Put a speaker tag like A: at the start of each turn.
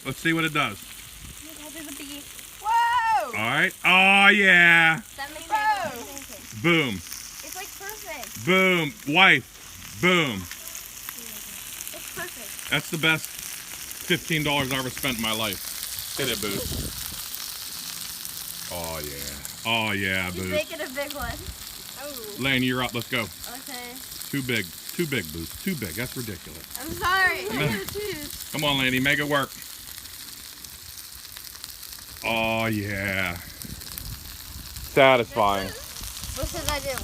A: Let's see what it does.
B: There's a biggie. Whoa!
A: All right. Oh, yeah.
B: That makes pancake.
A: Boom.
B: It's like perfect.
A: Boom. Wife. Boom.
B: It's perfect.
A: That's the best $15 I ever spent in my life. Hit it, Boo. Oh, yeah. Oh, yeah, Boo.
B: He's making a big one. Oh.
A: Lane, you're up. Let's go.
B: Okay.
A: Too big. Too big, Boo. Too big. That's ridiculous.
B: I'm sorry. I gotta choose.
A: Come on, Laney. Make it work. Oh, yeah. Satisfying.
B: What should I do?